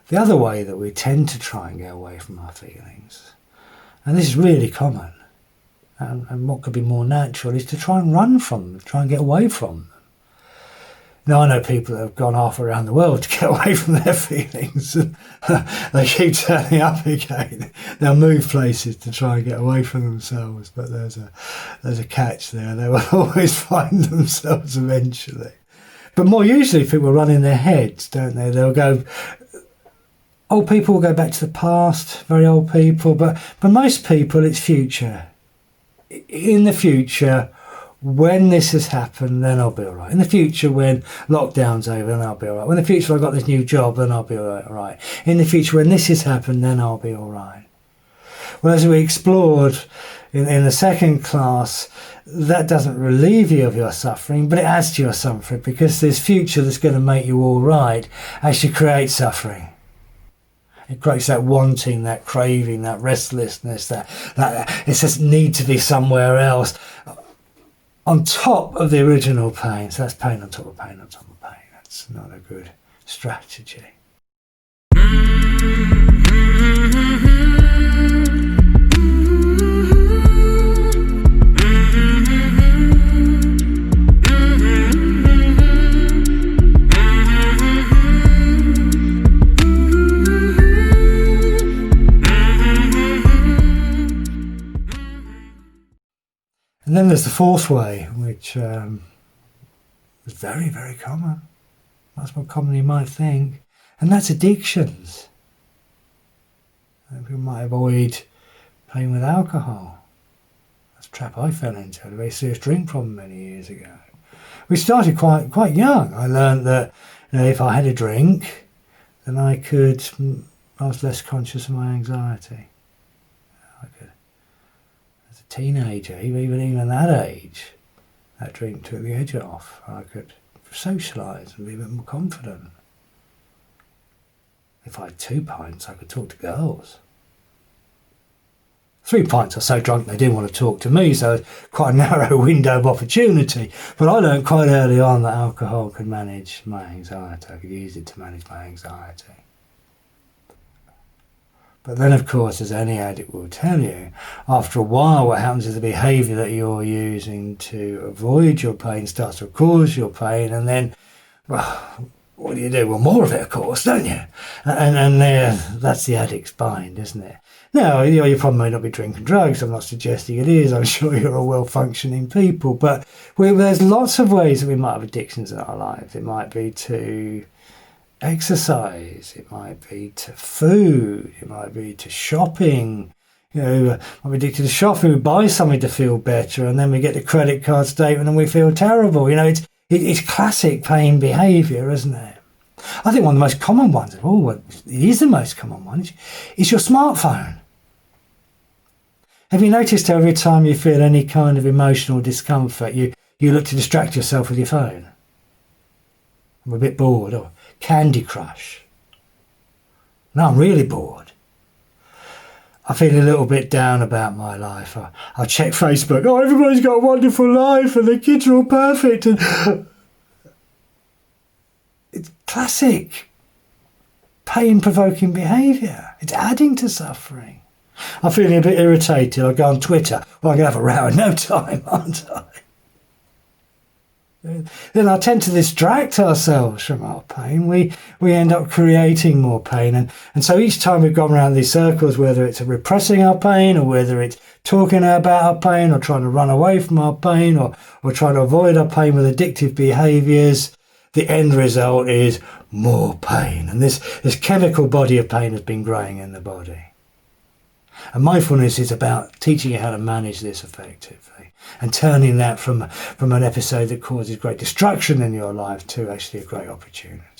The other way that we tend to try and get away from our feelings, and this is really common, and what could be more natural, is to try and run from them, try and get away from them. Now, I know people that have gone half around the world to get away from their feelings. They keep turning up again. They'll move places to try and get away from themselves, but there's a catch there. They will always find themselves eventually. But more usually people run in their heads, don't they? They'll go... Old people will go back to the past, very old people, but for most people it's future. In the future, when this has happened, then I'll be all right. In the future, when lockdown's over, then I'll be all right. In the future, I've got this new job, then I'll be all right. In the future, when this has happened, then I'll be all right. Well, as we explored in the second class, that doesn't relieve you of your suffering, but it adds to your suffering, because this future that's going to make you all right actually creates suffering. It creates that wanting, that craving, that restlessness, that it's just need to be somewhere else, on top of the original pain. So that's pain on top of pain on top of pain. That's not a good strategy. And then there's the fourth way, which is very, very common, much more common than you might think, and that's addictions. People might avoid playing with alcohol. That's a trap I fell into. I had a very serious drink problem many years ago. We started quite young. I learned that if I had a drink, then I was less conscious of my anxiety. Teenager, even that age, that drink took the edge off. I could socialise and be a bit more confident. If I had 2 pints, I could talk to girls. 3 pints, I was so drunk they didn't want to talk to me, so it was quite a narrow window of opportunity. But I learned quite early on that alcohol could manage my anxiety. I could use it to manage my anxiety. But then, of course, as any addict will tell you, after a while what happens is the behaviour that you're using to avoid your pain starts to cause your pain, and then, well, what do? Well, more of it, of course, don't you? And that's the addict's bind, isn't it? Now, your problem may not be drinking drugs. I'm not suggesting it is. I'm sure you're all well-functioning people. But there's lots of ways that we might have addictions in our lives. It might be to exercise, it might be to food, it might be to shopping. I'm addicted to shopping. We buy something to feel better, and then we get the credit card statement and we feel terrible. It's classic pain behaviour, isn't it? I think one of the most common ones of all, it is the most common one, is your smartphone. Have you noticed every time you feel any kind of emotional discomfort, you look to distract yourself with your phone? I'm a bit bored, or Candy Crush. Now I'm really bored. I feel a little bit down about my life. I check Facebook. Oh, everybody's got a wonderful life and the kids are all perfect. And it's classic pain-provoking behaviour. It's adding to suffering. I'm feeling a bit irritated. I go on Twitter. Well, I'm going to have a row in no time, aren't I? Then I tend to distract ourselves from our pain. We end up creating more pain. And so each time we've gone around these circles, whether it's repressing our pain, or whether it's talking about our pain, or trying to run away from our pain, or trying to avoid our pain with addictive behaviours, the end result is more pain. And this chemical body of pain has been growing in the body. And mindfulness is about teaching you how to manage this effectively, and turning that from an episode that causes great destruction in your life to actually a great opportunity.